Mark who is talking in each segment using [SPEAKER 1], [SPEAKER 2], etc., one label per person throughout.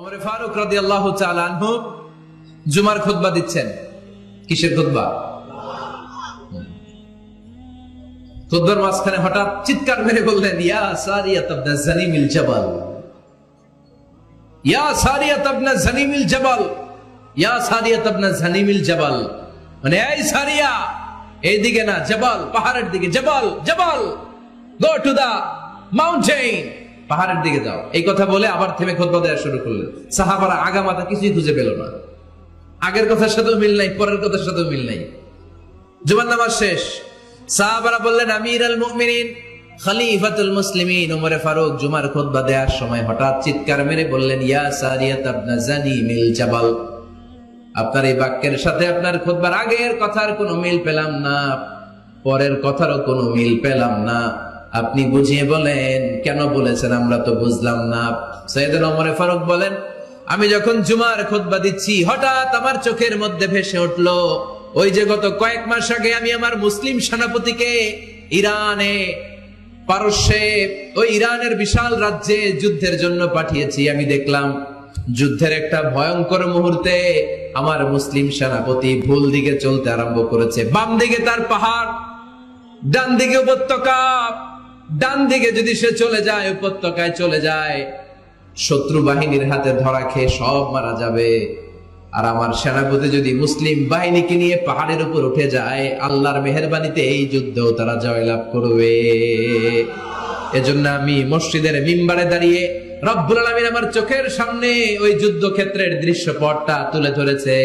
[SPEAKER 1] ওমর ফারুক রাদিয়াল্লাহু তাআলা আনহু জুমার খুতবা দিচ্ছেন। কিসের খুতবা? খুতবার মাঝখানে হঠাৎ চিৎকার মেরে বললেন, ইয়া সারিয়াত ইবনে জানিমিল জাবাল, ইয়া সারিয়াত ইবনে জানিমিল জাবাল, ইয়া সারিয়াত ইবনে জানিমিল জাবাল। মানে এই সারিয়া, এইদিকে না, জাবাল পাহাড়ের দিকে, জাবাল জাবাল, গো টু দা মাউন্টেন, পাহাড়ের দিকে যাও। এই কথা বলে আবার থেমে খুতবা দেওয়া শুরু করলেন। সাহাবারা আগা মাথা কিছুই খুঁজে পেল না। আগের কথার সাথেও মিল নাই, পরের কথার সাথেও মিল নাই। জুমার নামাজ শেষ। সাহাবারা বললেন, আমিরুল মুমিনিন, খলিফাতুল মুসলিমিন ওমর ফারুক জুমার খুতবা দেওয়ার সময় হঠাৎ চিৎকার মেরে বললেন, ইয়া সারিয়াত ইবনে জানিমিল জাবাল। আপনার এই বাক্যের সাথে আপনার খুতবার আগের কথার কোনো মিল পেলাম না, পরের কথারও কোনো মিল পেলাম না। আপনি বুঝিয়ে বলেন, কেন বলেছেন আমরা তো বুঝলাম না। সাইয়েদনা ওমর ফারুক বলেন, আমি যখন জুমার খুতবা দিচ্ছি হঠাৎ আমার চোখের মধ্যে ভেসে উঠলো ওই যে গত কয়েক মাস আগে আমি আমার মুসলিম সেনাপতিকে ইরানে, পারস্যে, ওই ইরানের বিশাল রাজ্যে যুদ্ধের জন্য পাঠিয়েছি। আমি দেখলাম যুদ্ধের একটা ভয়ঙ্কর মুহূর্তে আমার মুসলিম সেনাপতি ভুল দিকে চলতে আরম্ভ করেছে। বাম দিকে তার পাহাড়, ডান দিকে উপত্যকা। ডান দিকে যদি সে চলে যায়, উপত্যকায় চলে যায়, শত্রু বাহিনীর হাতে ধরা খেয়ে সব মারা যাবে। আর আমার সেনাপতি যদি মুসলিম বাহিনীকে নিয়ে পাহাড়ের উপর উঠে যায়, আল্লাহর মেহেরবানিতে এই যুদ্ধেও তারা জয়লাভ করবে। এজন্য আমি মসজিদের মিম্বারে দাঁড়িয়ে রব্বুল আলামিন আমার চোখের সামনে ওই যুদ্ধক্ষেত্রের দৃশ্যপটটা তুলে ধরেছে,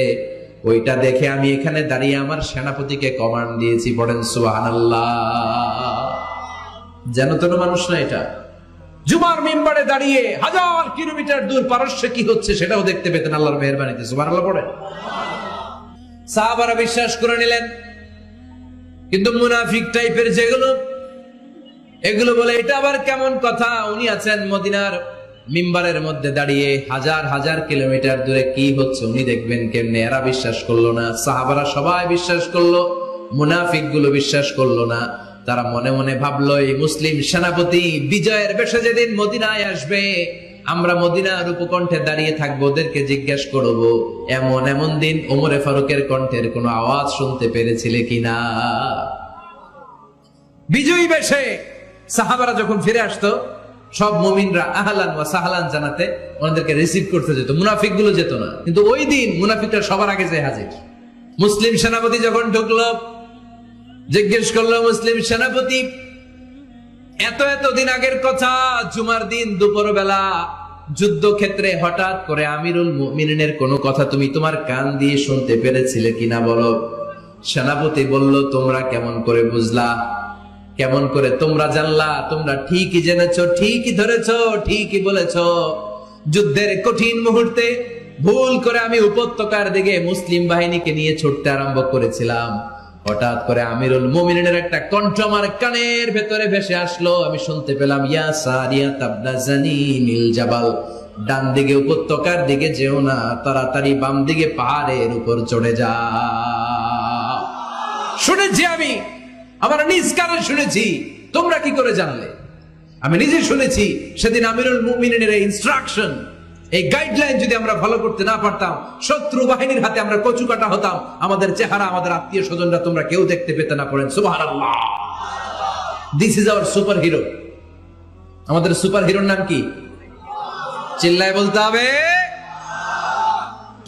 [SPEAKER 1] ওইটা দেখে আমি এখানে দাঁড়িয়ে আমার সেনাপতিকে কমান্ড দিয়েছি। পড়েন সুবহানাল্লাহ। যেন তেন মানুষ না এটা। জুমার মিম্বারে দাঁড়িয়ে হাজার কিলোমিটার দূর পারস্যে কি হচ্ছে সেটাও দেখতে পেতেন আল্লাহর মেহেরবানিতে। সুবহানাল্লাহ পড়েন। সাহাবারা বিশ্বাস করে নিলেন। কিন্তু মুনাফিক টাইপের যেগুলো, এগুলো বলে এটা আবার কেমন কথা, উনি আছেন মদিনার মিম্বারের মধ্যে দাঁড়িয়ে, হাজার হাজার কিলোমিটার দূরে কি হচ্ছে উনি দেখবেন কেমনে। এরা বিশ্বাস করলো না। সাহাবারা সবাই বিশ্বাস করলো, মুনাফিক গুলো বিশ্বাস করলো না। তারা মনে মনে ভাবলো, এই মুসলিম সেনাপতি বিজয়ের বেশে যেদিন মদিনায় আসবে, আমরা মদিনার উপকণ্ঠে দাঁড়িয়ে থাকবো, ওদেরকে জিজ্ঞেস করবো এমন এমন দিন ওমরে ফারুকের কণ্ঠের কোনো আওয়াজ শুনতে পেরেছিলে কিনা। বিজয়ী বেশে সাহাবারা যখন ফিরে আসতো, সব মুমিনরা আহলান ওয়া সাহলান জানাতে ওনাদেরকে রিসিভ করতে যেত, মুনাফিক গুলো যেত না। কিন্তু ওই দিন মুনাফিকরা সবার আগে যে হাজির। মুসলিম সেনাপতি যখন ঢুকলো, জিজ্ঞেস করলো, মুসলিম সেনাপতি, এত দিন আগের কথা, জুমার দিন দুপুর বেলা যুদ্ধক্ষেত্রে হঠাৎ করে আমিরুল মুমিনিনের কোনো কথা তুমি তোমার কান দিয়ে শুনতে পেরেছিলে কিনা বলো। সেনাপতি বলল, তোমরা কেমন করে বুঝলা, কেমন করে তোমরা জানলা? তোমরা ঠিকই জেনেছো, ঠিকই ধরেছো, ঠিকই বলেছো। যুদ্ধের কঠিন মুহূর্তে ভুল করে আমি উপত্যকার দিকে মুসলিম বাহিনীকে নিয়ে ছুটতে আরম্ভ করেছিলাম। হঠাৎ করে আমিরুল মুমিনিনের একটা কণ্ঠ আমার কানের ভেতরে ভেসে আসলো। আমি শুনতে পেলাম, ইয়া সারিয়াত ইবনে জানিমিল জাবাল, ডান দিকে উপত্যকার দিকে যেও না, তাড়াতাড়ি বাম দিকে পাহাড়ের উপর চড়ে যাও। শুনেছি আমি, আমার নিজ কানে শুনেছি। তোমরা কি করে জানলে? আমি নিজে শুনেছি। সেদিন আমিরুল মুমিনিনের এই ইনস্ট্রাকশন, এই গাইডলাইন যদি আমরা ফলো করতে না পারতাম, শত্রু বাহিনীর হাতে আমরা কচু কাটা হতাম। আমাদের চেহারা, আমাদের আত্মীয় স্বজনরা তোমরা কেউ দেখতে পেতে না। পড়েন সুবহানাল্লাহ। This is our super hero. আমাদের সুপার হিরোর নাম কি? চিল্লায় বলতে হবে,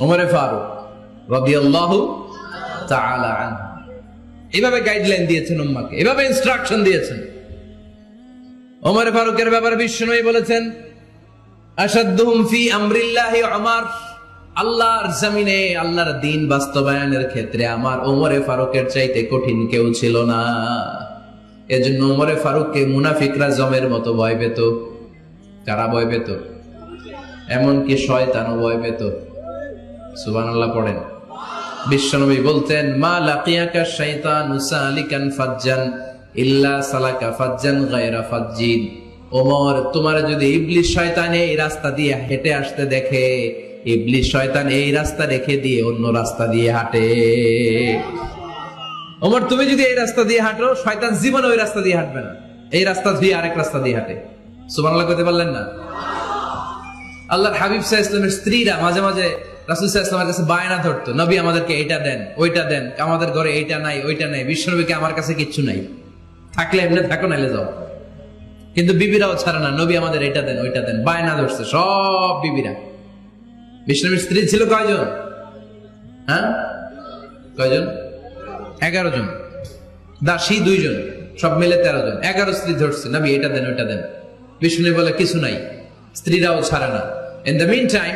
[SPEAKER 1] ওমর ফারুক রাদিয়াল্লাহু তাআলা আনহু। এইভাবে গাইডলাইন দিয়েছেন উম্মাহকে, এভাবে ইনস্ট্রাকশন দিয়েছেন। ওমর ফারুকের ব্যাপারে বিশ্বনবী বলেছেন, আশাদ্দুহুম ফি আমরিল্লাহি উমর, আল্লাহর জমিনে আল্লাহর দ্বীন বাস্তবায়নের ক্ষেত্রে আমার ওমরে ফারুকের চাইতে কঠিন কেউ ছিল না। এজন্য ওমরে ফারুককে মুনাফিকরা জমের মতো ভয় পেত। কারা ভয় পেত? এমনকি শয়তানও ভয় পেত। সুবহানাল্লাহ পড়েন। বিশ্বনবী বলতেন, মা লাকিয়াকা শাইতানু সালিকান ফাজ্জান ইল্লা সালাকা ফাজ্জান গায়রা ফাজ্জিন। ওমর, তোমার যদি ইবলিস শয়তান এই রাস্তা দিয়ে হেঁটে আসতে দেখে, ইবলিস শয়তান এই রাস্তা রেখে দিয়ে অন্য রাস্তা দিয়ে হাঁটে। ওমর, তুমি যদি এই রাস্তা দিয়ে হাঁটো, শয়তান জীবনে ওই রাস্তা দিয়ে হাঁটবে না, এই রাস্তা দিয়ে আরেক রাস্তা দিয়ে হাঁটে। সুবহানাল্লাহ কইতে পারলেন না? আল্লাহর হাবিব সাল্লাল্লাহু আলাইহি ওয়াসাল্লামের স্ত্রীরা মাঝে মাঝে রাসূল সাল্লাল্লাহু আলাইহি ওয়াসাল্লামের কাছে বায়না ধরতো, নবী আমাদেরকে এইটা দেন, ওইটা দেন, আমাদের ঘরে এইটা নাই, ওইটা নাই। বিশ্বনবীকে আমার কাছে কিচ্ছু নাই, থাকলে এমনি থাকো, নাইলে যাও। কিন্তু বিবিরাও ছাড়ে না, নবী আমাদের এইটা দেন, ওইটা দেন, বায়না ধরছে সব বিবিরা। বিশ্বনবীর স্ত্রী ছিল কয়জন? হ্যাঁ, কয়জন? 11 জন। দাসী 2 জন, সব মিলে 13 জন। 11 স্ত্রী ধরছে, নবী এটা দেন, ওইটা দেন। বিষ্ণুনবী বলে কিছু নাই, স্ত্রীরাও ছাড়ে না। ইন দ্য মিন টাইম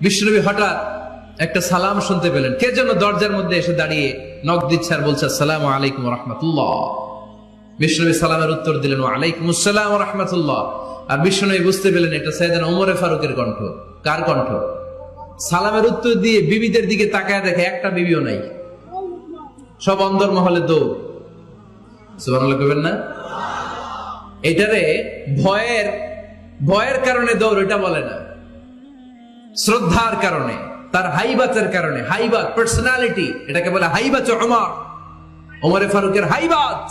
[SPEAKER 1] বিষ্ণুনবী হঠাৎ একটা সালাম শুনতে পেলেন। কে যেন দরজার মধ্যে এসে দাঁড়িয়ে নক দিচ্ছে আর বলছে আসসালামু আলাইকুম ওয়া রাহমাতুল্লাহ। বিষ্ণুনবী সালামের উত্তর দিলেন ওয়া আলাইকুম আসসালাম ওয়া রাহমাতুল্লাহ। আর বিষ্ণুনবী বুঝতে পেলেন এটা সাইয়েদনা ওমরে ফারুকের কণ্ঠ। কার কণ্ঠ? সালামের উত্তর দিয়ে বিবিদের দিকে তাকায় দেখে একটা বিবিও নাই, সব অন্দরমহলে দৌড়। সুবহানাল্লাহ কইবেন না? এটারে ভয়ের কারণে দৌড় এটা বলে না, শ্রদ্ধার কারণে, তার হাইবাতের কারণে। হাইবাত, পার্সোনালিটি, এটাকে বলে হাইবাত ওমর। ওমরে ফারুকের হাইবাত,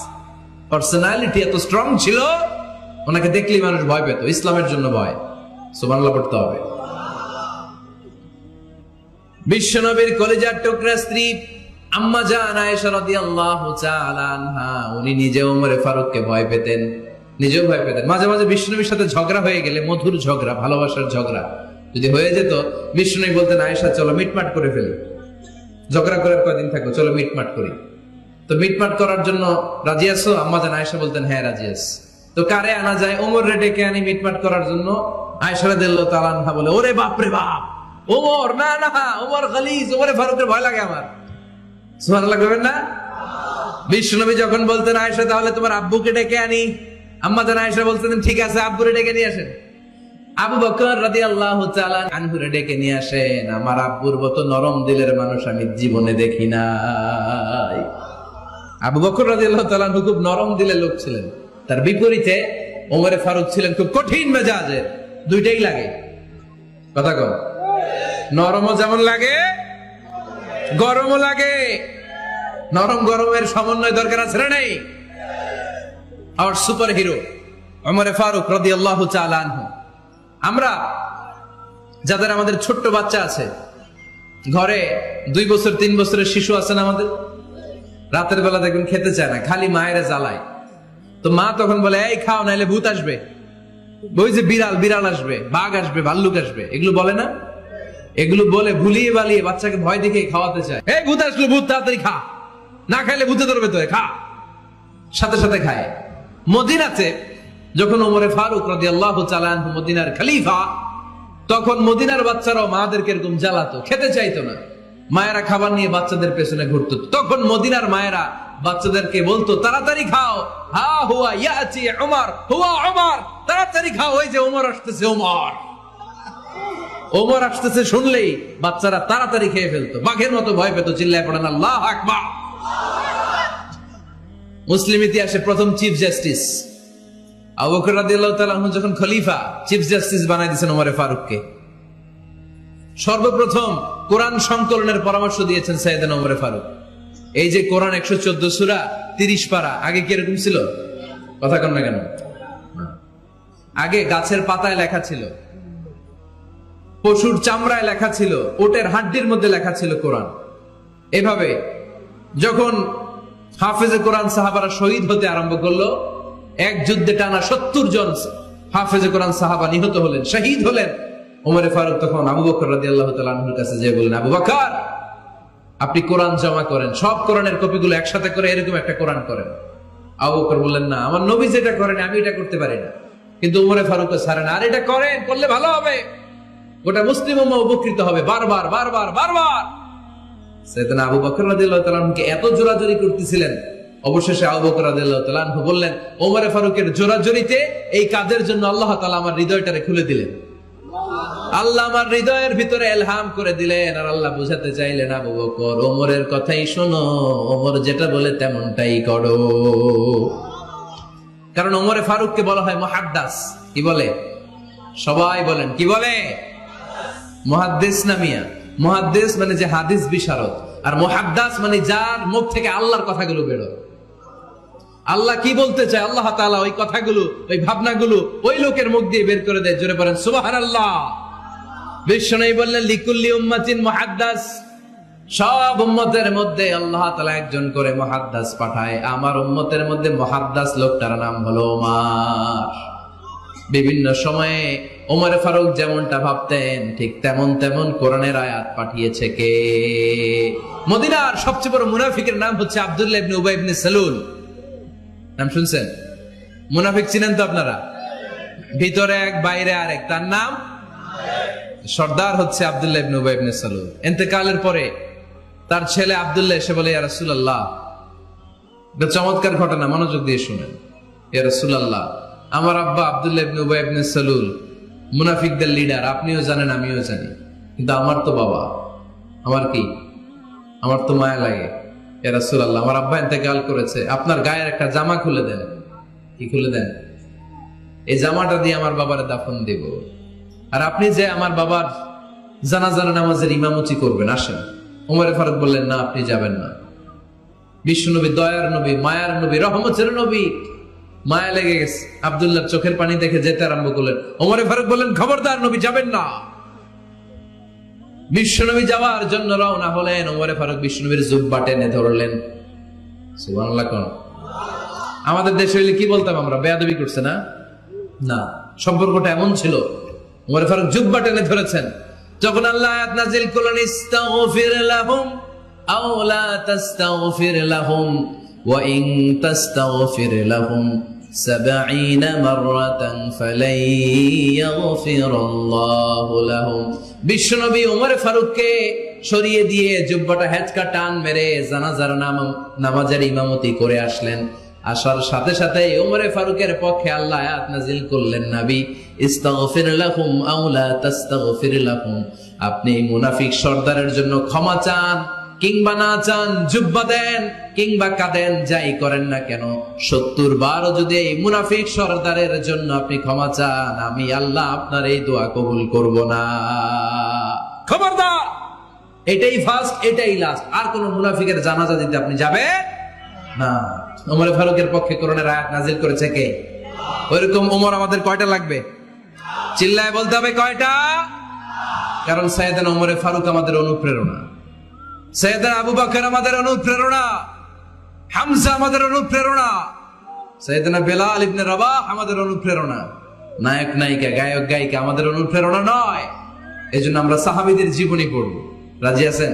[SPEAKER 1] পার্সোনালিটি এত স্ট্রং ছিল, ওনাকে দেখলেই মানুষ ভয় পেত। ইসলামের জন্য ভয়। সুবহানাল্লাহ পড়তে হবে। বিশ্বনবীর কলিজার টুকরা স্ত্রী আম্মা জান আয়েশা রাদিয়াল্লাহু তাআলা আনহা, উনি নিজে ওমরে ফারুককে ভয় পেতেন, নিজেও ভয় পেতেন। মাঝে মাঝে বিশ্বনবীর সাথে ঝগড়া হয়ে গেলে, মধুর ঝগড়া, ভালোবাসার ঝগড়া যদি হয়ে যেত, বিশ্বনবী বলতেন আয়েশা চলো মিটমাট করে ফেলি, ঝগড়া করার কয়দিন থাকবো, চলো মিটমাট করি। তো মিটমাট করার জন্য রাজি আছো? আম্মা জান আয়েশা বলতেন হ্যাঁ রাজি আছি। তো কারে আনা যায়? ওমর রে ডেকে আনি মিটমাট করার জন্য। আয়েশা রাদিয়াল্লাহু তাআলা আনহা বলে ওরে বাপ রে বাপ, ওমর না না, ওমর খালিজ, ওমরে ফারুকের ভয় লাগে আমার। সুবহানাল্লাহ কইবেন না? বিশ্বনবী যখন বলতেন আয়েশা তাহলে তোমার আব্বুকে ডেকে আনি, আম্মা জান আয়েশা বলতেন ঠিক আছে আব্বুরে ডেকে নিয়ে আসেন। আবু বকর রাদিয়াল্লাহু তাআলা আনহুরে ডেকে নিয়ে আসেন। আমার আব্বুর মতো নরম দিলের মানুষ আমি জীবনে দেখি নাই। আবু বকর রাদিয়াল্লাহু তাআলা আনহু খুব নরম দিলের লোক ছিলেন, তার বিপরীতে ওমরে ফারুক ছিলেন খুব কঠিন মেজাজের। দুইটাই লাগে, কথা কন। নরমও যেমন লাগে, গরমও লাগে। নরম গরমের সমন্বয় দরকার আছে না নাই? আর সুপার হিরো ওমরে ফারুক রাদিয়াল্লাহু তাআলা আনহু। আমরা যাদের আমাদের ছোট্ট বাচ্চা আছে, ঘরে 2 বছর 3 বছরের শিশু আছেন আমাদের, রাতের বেলা দেখবেন খেতে চায় না, খালি মায়েরা জ্বালায়। তো মা তখন বলে এই খাও নাইলে ভূত আসবে, ওই যে বিড়াল আসবে, বাঘ আসবে, ভাল্লুক আসবে, এগুলো বলে না? এগুলো বলে ভুলিয়ে বালিয়ে বাচ্চাকে ভয় দেখে খাওয়াতে চায়। এই ভূত আসলো, ভূত তাড়াতাড়ি খা, না খাইলে ভূতে ধরবে, তো খা। সাথে সাথে খায়। মদিনাতে যখন ওমরে ফারুক রাদিয়াল্লাহু তাআলা আনহু মদিনার খলিফা, তখন মদিনার বাচ্চারাও মাদেরকে এরকম জ্বালাতো, খেতে চাইতো না। মায়েরা খাবার নিয়ে বাচ্চাদের পেছনে ঘুরতো। তখন মদিনার মায়েরা বাচ্চাদেরকে বলতো তাড়াতাড়ি খাও, হা হুয়া ইয়াতি উমর, হুয়া উমর, তাড়াতাড়ি খাও, ওই যে ওমর আসতেছে, ওমর আসতেছে শুনলেই বাচ্চারা তাড়াতাড়ি খেয়ে ফেলতো, বাঘের মতো ভয় পেত। চিল্লায় পড়েন আল্লাহু আকবার। মুসলিম ইতিহাসে প্রথম চিফ জাস্টিস আবু বকর রাদিয়াল্লাহু তাআলা আনহু যখন খলিফা, চিফ জাস্টিস বানাই দিয়েছেন ওমরে ফারুককে। সর্বপ্রথম কোরআন সংকলনের পরামর্শ দিয়েছেন সাইয়েদনা ওমরে ফারুক। এই যে কোরআন 114 সূরা 30 পারা, আগে কি এরকম ছিল? কথা কন না কেন? আগে গাছের পাতায় লেখা ছিল, পশুর চামড়ায় লেখা ছিল, ওটের হাড্ডির মধ্যে লেখা ছিল কোরআন। এভাবে যখন হাফেজে কোরআন সাহাবারা শহীদ হতে আরম্ভ করলো, এক যুদ্ধে টানা 70 জন হাফেজে কোরআন সাহাবা নিহত হলেন, শহীদ হলেন। ওমরে ফারুক তখন আবু বকর রাদিয়াল্লাহু তাআলা আনহুর কাছে যেয়ে বললেন, আবু বকর আপনি কোরআন জমা করেন, সব কোরআনের কপিগুলো একসাথে করে এরকম একটা কোরআন করেন। আবু বকর বললেন না, আমার নবী যেটা করেন আমি এটা করতে পারি না। কিন্তু ওমরে ফারুক ছাড়েন, আর এটা করেন, করলে ভালো হবে, গোটা মুসলিম উম্মাহ উপকৃত হবে। বারবার বারবার বারবার সাইয়েদনা আবু বকর রাদিয়াল্লাহু তাআলা আনহুকে এত জোরাজুরি করতেছিলেন, অবশেষে আবু বকর রাদিয়াল্লাহু তাআলা আনহু বললেন, ওমরে ফারুকের জোরাজুরিতে এই কাজের জন্য আল্লাহ তাআলা আমার হৃদয়টারে খুলে দিলেন। আল্লাহ আমার হৃদয়ের ভিতরে ইলহাম করে দিলেন। আর আল্লাহ বুঝাতে চাইলেন, আবু বকর ওমরের কথাই শোনো, ওমর যেটা বলে তেমনটাই করো। কারণ ওমরে ফারুককে বলা হয় মুহাদ্দিস। কি বলে? সবাই বলেন কি বলে? মুহাদ্দিস নামিয়া। মুহাদ্দিস মানে যে হাদিস বিশারদ, আর মুহাদ্দিস মানে যার মুখ থেকে আল্লাহর কথাগুলো বেরোয়। আল্লাহ কি বলতে চায়, আল্লাহ তাআলা ওই কথাগুলো, ওই ভাবনাগুলো ওই লোকের মুখ দিয়ে বের করে দেয়। জোরে বলেন সুবহানাল্লাহ। বিশ্বনবী বললেন লিকুল্লি উম্মাতিন মুহাদ্দাস, সব উম্মতের মধ্যে আল্লাহ তাআলা একজন করে মুহাদ্দাস পাঠায়, আমার উম্মতের মধ্যে মুহাদ্দাস লোকটার নাম হলো ওমর। বিভিন্ন সময়ে ওমর ফারুক যেমনটা ভাবতেন ঠিক তেমন তেমন কোরআনের আয়াত পাঠিয়েছে কে? মদিনার সবচেয়ে বড় মুনাফিকের নাম হচ্ছে আব্দুল্লাহ ইবনে উবাই ইবনে সালুল। নাম শুনছেন? মুনাফিক চিনেন তো আপনারা? ভিতরে এক বাইরে আরেক, তার নাম সর্দার হচ্ছে আব্দুল্লাহ ইবনে উবাই ইবনে সালুল। ইন্তেকালের পরে তার ছেলে আব্দুল্লাহ এসে বলে, ইয়া রাসূলুল্লাহ, এটা চমৎকার ঘটনা, মনোযোগ দিয়ে শুনেন। ইয়া রাসূলুল্লাহ, আমার আব্বা আব্দুল্লাহ ইবনে উবাই ইবনে সালুল মুনাফিকদের লিডার, আপনিও জানেন আমিও জানি, কিন্তু আমার তো বাবা, আমার কি, আমার তো মায়া লাগে। ইয়া রাসূলুল্লাহ, আমার আব্বা ইন্তেকাল করেছে, আপনার গায়ের একটা জামা খুলে দেন। কি খুলে দেন? এই জামাটা দিয়ে আমার বাবার দাফন দেব, আর আপনি যে আমার বাবার জানাজার নামাজের ইমামতি করবেন, আসেন। ওমর ফারুক বললেন, না, আপনি যাবেন না। বিশ্বনবী দয়ার নবী, মায়ার নবী, রহমতের নবী, মায়া লেগে গেছে, আব্দুল্লাহর চোখের পানি দেখে যেতে আরম্ভ করলেন। ওমর ফারুক বললেন, খবরদার, নবী যাবেন না। বিশ্বনবী যাওয়ার জন্য রওনা হলেন। ওমর ফারুক বিশ্বনবীর জুব্বা টেনে ধরলেন। সুবহানাল্লাহ কোন? আমাদের দেশে হইলে কি বলতাম আমরা? বেয়াদবি করছে না? না, সম্পর্কটা এমন ছিল। ওমর ফারুক জুব্বা টেনে ধরেছেন। যখন আল্লাহ আয়াত নাযিল করলেন, ইস্তাগফির লাহুম আও লা তাস্তাগফির লাহুম ওয়া ইন তাস্তাগফির লাহুম 70 মাররাতান ফালাই ইয়াগফিরাল্লাহু লাহুম। বিশ্বনবী ওমর ফারুককে সরিয়ে দিয়ে জুব্বাটা হেঁচকা টান মেরে জানাজার নামাজের ইমামতি করে আসলেন। আসার সাথে সাথে ওমর ফারুকের পক্ষে আল্লাহ আয়াত নাযিল করলেন, নবী, ইস্তাগফির লাহুম আও লা তাস্তাগফির লাহুম, আপনি মুনাফিক সর্দারের জন্য ক্ষমা চান কিংবা না চান, জুব্বা দেন কিংবা কাঁদেন, যাই করেন না কেন, 70 বার যদি এই মুনাফিক সর্দারের জন্য আপনি ক্ষমা চান, আমি আল্লাহ আপনার এই দোয়া কবুল করব না। খবরদার, এটাই ফার্স্ট, এটাই লাস্ট, আর কোন মুনাফিকের জানাজা দিতে আপনি যাবেন না। ওমর ফারুকের পক্ষে কোরআনের আয়াত নাযিল করেছে কে? ওইরকম ওমর আমাদের কয়টা লাগবে? চিল্লায় বলতে হবে কয়টা? কারণ সাইয়েদনা ওমর ফারুক আমাদের অনুপ্রেরণা, সাইয়েদনা আবু বকর আমাদের অনুপ্রেরণা, হামজা আমাদের অনুপ্রেরণা, সাইয়েদনা বেলাল ইবনে রাবাহ আমাদের অনুপ্রেরণা। নায়ক নায়িকা, গায়ক গায়িকা আমাদের অনুপ্রেরণা নয়। এজন্য আমরা সাহাবীদের জীবনী পড়ব। রাজি আছেন?